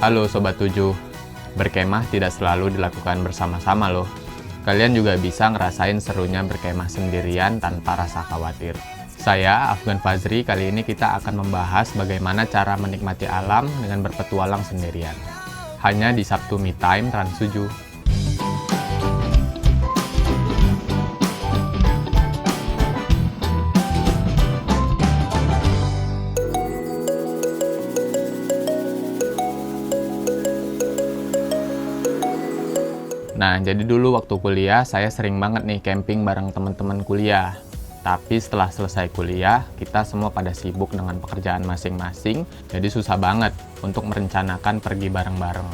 Halo Sobat 7, berkemah tidak selalu dilakukan bersama-sama loh. Kalian juga bisa ngerasain serunya berkemah sendirian tanpa rasa khawatir. Saya, Afgan Fazri, kali ini kita akan membahas bagaimana cara menikmati alam dengan berpetualang sendirian. Hanya di Sabtu Me Time Trans 7. Nah, jadi dulu waktu kuliah, saya sering banget nih camping bareng teman-teman kuliah. Tapi setelah selesai kuliah, kita semua pada sibuk dengan pekerjaan masing-masing, jadi susah banget untuk merencanakan pergi bareng-bareng.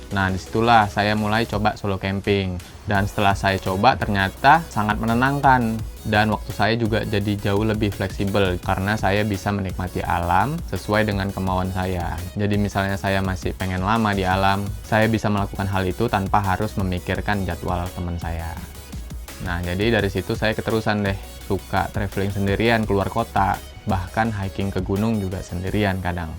Nah, disitulah saya mulai coba solo camping. Dan setelah saya coba, ternyata sangat menenangkan. Dan waktu saya juga jadi jauh lebih fleksibel, karena saya bisa menikmati alam sesuai dengan kemauan saya. Jadi misalnya saya masih pengen lama di alam, saya bisa melakukan hal itu tanpa harus memikirkan jadwal teman saya. Nah, jadi dari situ saya keterusan deh, suka traveling sendirian keluar kota, bahkan hiking ke gunung juga sendirian kadang.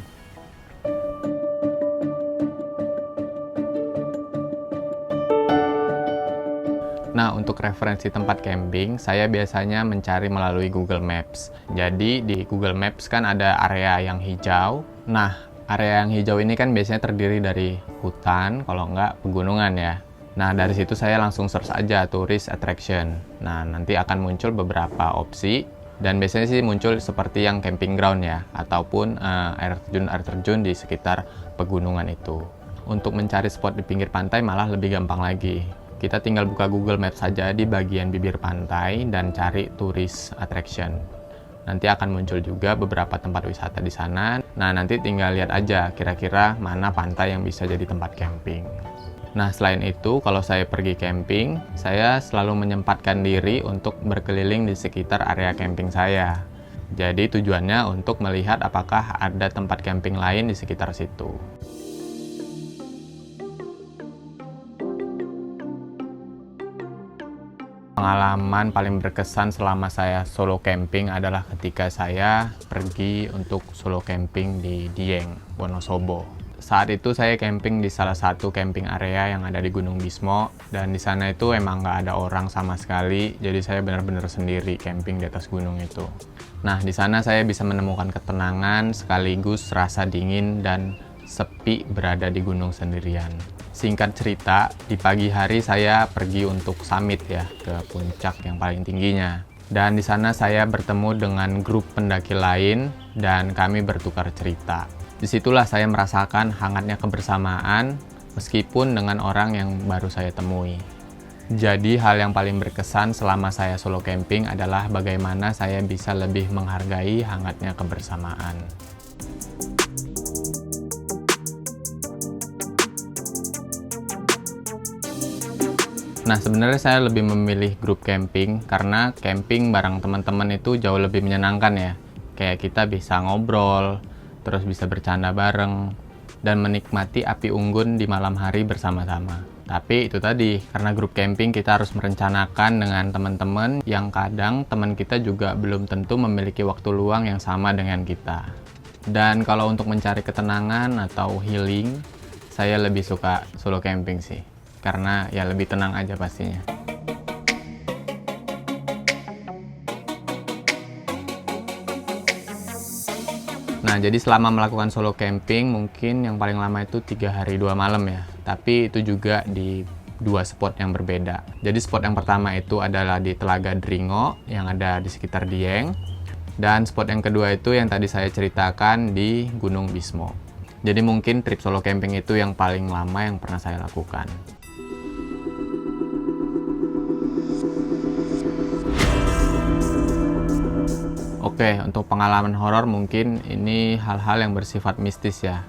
Nah, untuk referensi tempat camping, saya biasanya mencari melalui Google Maps. Jadi, di Google Maps kan ada area yang hijau. Nah, area yang hijau ini kan biasanya terdiri dari hutan, kalau nggak pegunungan ya. Nah, dari situ saya langsung search aja tourist attraction. Nah, nanti akan muncul beberapa opsi. Dan biasanya sih muncul seperti yang camping ground ya, ataupun air terjun di sekitar pegunungan itu. Untuk mencari spot di pinggir pantai malah lebih gampang lagi. Kita tinggal buka Google Maps saja di bagian bibir pantai dan cari tourist attraction. Nanti akan muncul juga beberapa tempat wisata di sana. Nah, nanti tinggal lihat aja kira-kira mana pantai yang bisa jadi tempat camping. Nah, selain itu, kalau saya pergi camping, saya selalu menyempatkan diri untuk berkeliling di sekitar area camping saya. Jadi tujuannya untuk melihat apakah ada tempat camping lain di sekitar situ. Pengalaman paling berkesan selama saya solo camping adalah ketika saya pergi untuk solo camping di Dieng, Wonosobo. Saat itu saya camping di salah satu camping area yang ada di Gunung Bismo, dan di sana itu emang nggak ada orang sama sekali, jadi saya benar-benar sendiri camping di atas gunung itu. Nah, di sana saya bisa menemukan ketenangan sekaligus rasa dingin dan sepi berada di gunung sendirian. Singkat cerita, di pagi hari saya pergi untuk summit ya, ke puncak yang paling tingginya. Dan di sana saya bertemu dengan grup pendaki lain dan kami bertukar cerita. Disitulah saya merasakan hangatnya kebersamaan meskipun dengan orang yang baru saya temui. Jadi hal yang paling berkesan selama saya solo camping adalah bagaimana saya bisa lebih menghargai hangatnya kebersamaan. Nah, sebenarnya saya lebih memilih grup camping karena camping bareng teman-teman itu jauh lebih menyenangkan ya. Kayak kita bisa ngobrol, terus bisa bercanda bareng, dan menikmati api unggun di malam hari bersama-sama. Tapi itu tadi, karena grup camping kita harus merencanakan dengan teman-teman yang kadang teman kita juga belum tentu memiliki waktu luang yang sama dengan kita. Dan kalau untuk mencari ketenangan atau healing, saya lebih suka solo camping sih. Karena ya lebih tenang aja pastinya. Nah, jadi selama melakukan solo camping mungkin yang paling lama itu 3 hari 2 malam ya. Tapi itu juga di 2 spot yang berbeda. Jadi spot yang pertama itu adalah di Telaga Dringo yang ada di sekitar Dieng. Dan spot yang kedua itu yang tadi saya ceritakan di Gunung Bismo. Jadi mungkin trip solo camping itu yang paling lama yang pernah saya lakukan. Oke, untuk pengalaman horor mungkin ini hal-hal yang bersifat mistis ya.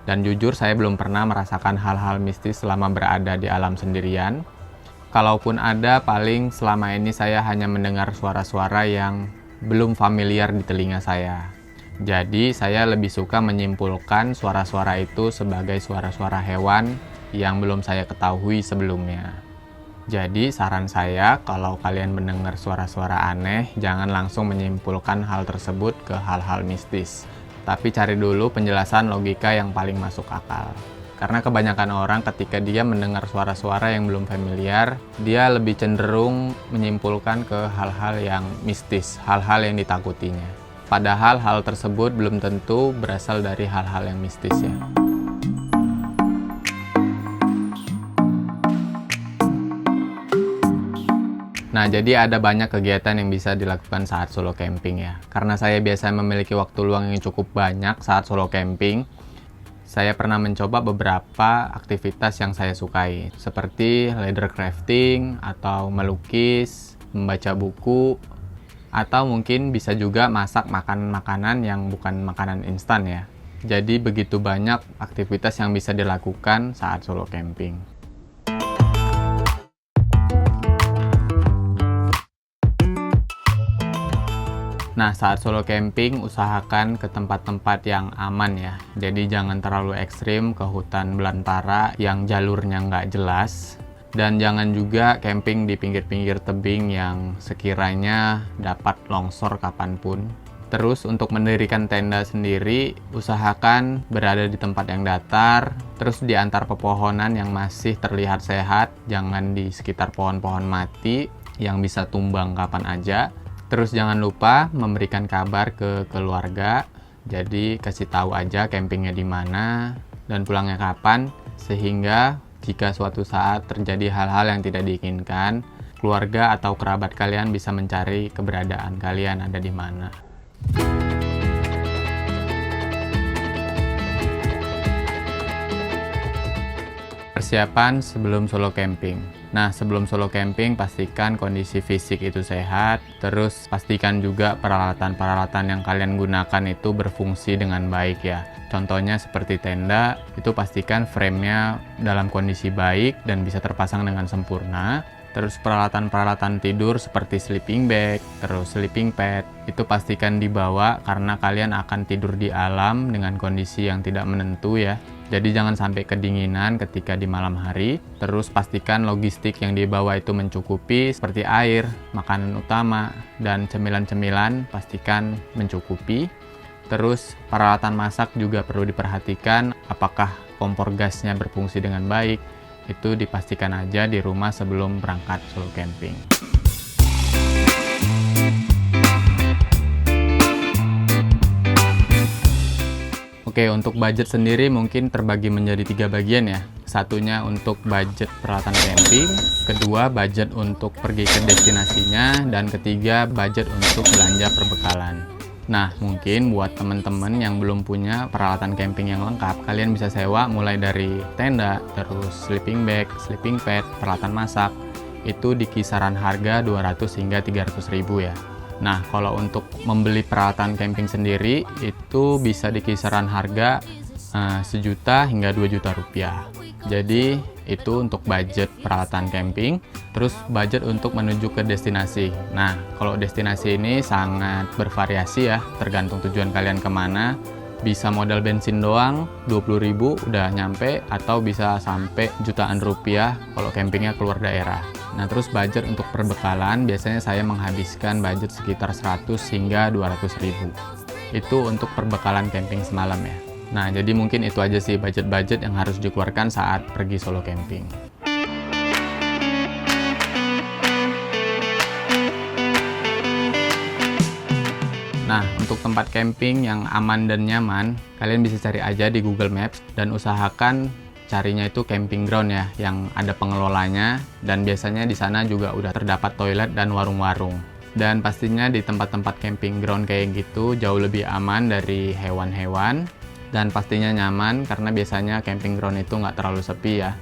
Dan jujur saya belum pernah merasakan hal-hal mistis selama berada di alam sendirian. Kalaupun ada, paling selama ini saya hanya mendengar suara-suara yang belum familiar di telinga saya. Jadi saya lebih suka menyimpulkan suara-suara itu sebagai suara-suara hewan yang belum saya ketahui sebelumnya. Jadi saran saya, kalau kalian mendengar suara-suara aneh, jangan langsung menyimpulkan hal tersebut ke hal-hal mistis. Tapi cari dulu penjelasan logika yang paling masuk akal. Karena kebanyakan orang ketika dia mendengar suara-suara yang belum familiar, dia lebih cenderung menyimpulkan ke hal-hal yang mistis, hal-hal yang ditakutinya. Padahal hal tersebut belum tentu berasal dari hal-hal yang mistis ya. Nah, jadi ada banyak kegiatan yang bisa dilakukan saat solo camping ya. Karena saya biasanya memiliki waktu luang yang cukup banyak saat solo camping, saya pernah mencoba beberapa aktivitas yang saya sukai, seperti leather crafting, atau melukis, membaca buku, atau mungkin bisa juga masak makanan-makanan yang bukan makanan instan ya. Jadi begitu banyak aktivitas yang bisa dilakukan saat solo camping. Nah, saat solo camping, usahakan ke tempat-tempat yang aman ya. Jadi jangan terlalu ekstrim ke hutan belantara yang jalurnya nggak jelas. Dan jangan juga camping di pinggir-pinggir tebing yang sekiranya dapat longsor kapanpun. Terus untuk mendirikan tenda sendiri, usahakan berada di tempat yang datar. Terus di antar pepohonan yang masih terlihat sehat, jangan di sekitar pohon-pohon mati yang bisa tumbang kapan aja. Terus jangan lupa memberikan kabar ke keluarga, jadi kasih tahu aja campingnya di mana dan pulangnya kapan, sehingga jika suatu saat terjadi hal-hal yang tidak diinginkan, keluarga atau kerabat kalian bisa mencari keberadaan kalian ada di mana. Persiapan sebelum solo camping. Nah, sebelum solo camping, pastikan kondisi fisik itu sehat. Terus, pastikan juga peralatan-peralatan yang kalian gunakan itu berfungsi dengan baik ya. Contohnya seperti tenda, itu pastikan frame-nya dalam kondisi baik dan bisa terpasang dengan sempurna. Terus peralatan-peralatan tidur seperti sleeping bag, terus sleeping pad, itu pastikan dibawa karena kalian akan tidur di alam dengan kondisi yang tidak menentu ya. Jadi jangan sampai kedinginan ketika di malam hari. Terus pastikan logistik yang dibawa itu mencukupi seperti air, makanan utama, dan cemilan-cemilan pastikan mencukupi. Terus peralatan masak juga perlu diperhatikan apakah kompor gasnya berfungsi dengan baik. Itu dipastikan aja di rumah sebelum berangkat solo camping. Oke, untuk budget sendiri mungkin terbagi menjadi 3 bagian ya. Satunya untuk budget peralatan camping, kedua budget untuk pergi ke destinasinya, dan ketiga budget untuk belanja perbekalan. Nah, mungkin buat teman-teman yang belum punya peralatan camping yang lengkap, kalian bisa sewa mulai dari tenda, terus sleeping bag, sleeping pad, peralatan masak. Itu di kisaran harga 200 hingga 300 ribu ya. Nah, kalau untuk membeli peralatan camping sendiri, itu bisa di kisaran harga 1 juta hingga 2 juta rupiah. Jadi, itu untuk budget peralatan camping. Terus budget untuk menuju ke destinasi. Nah, kalau destinasi ini sangat bervariasi ya, tergantung tujuan kalian kemana. Bisa modal bensin doang, 20.000 udah nyampe, atau bisa sampai jutaan rupiah kalau campingnya keluar daerah. Nah, terus budget untuk perbekalan, biasanya saya menghabiskan budget sekitar 100 hingga 200 ribu. Itu untuk perbekalan camping semalam ya. Nah, jadi mungkin itu aja sih budget-budget yang harus dikeluarkan saat pergi solo camping. Nah, untuk tempat camping yang aman dan nyaman, kalian bisa cari aja di Google Maps dan usahakan carinya itu camping ground ya, yang ada pengelolanya, dan biasanya di sana juga udah terdapat toilet dan warung-warung. Dan pastinya di tempat-tempat camping ground kayak gitu jauh lebih aman dari hewan-hewan, dan pastinya nyaman karena biasanya camping ground itu nggak terlalu sepi ya.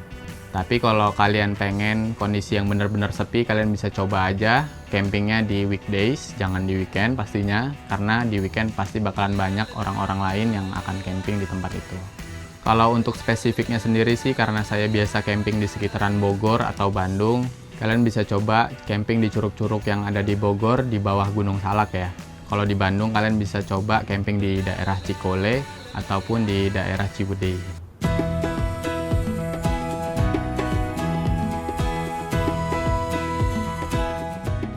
Tapi kalau kalian pengen kondisi yang benar-benar sepi, kalian bisa coba aja campingnya di weekdays, jangan di weekend pastinya, karena di weekend pasti bakalan banyak orang-orang lain yang akan camping di tempat itu. Kalau untuk spesifiknya sendiri sih, karena saya biasa camping di sekitaran Bogor atau Bandung, kalian bisa coba camping di curug-curug yang ada di Bogor di bawah Gunung Salak ya. Kalau di Bandung kalian bisa coba camping di daerah Cikole ataupun di daerah Ciwidey.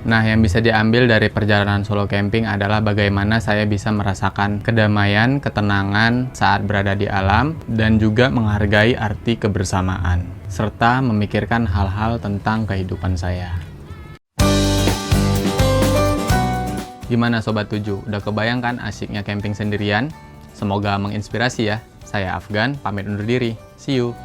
Nah, yang bisa diambil dari perjalanan solo camping adalah bagaimana saya bisa merasakan kedamaian, ketenangan saat berada di alam, dan juga menghargai arti kebersamaan, serta memikirkan hal-hal tentang kehidupan saya. Gimana Sobat 7? Udah kebayang kan asyiknya camping sendirian? Semoga menginspirasi ya. Saya Afgan, pamit undur diri. See you!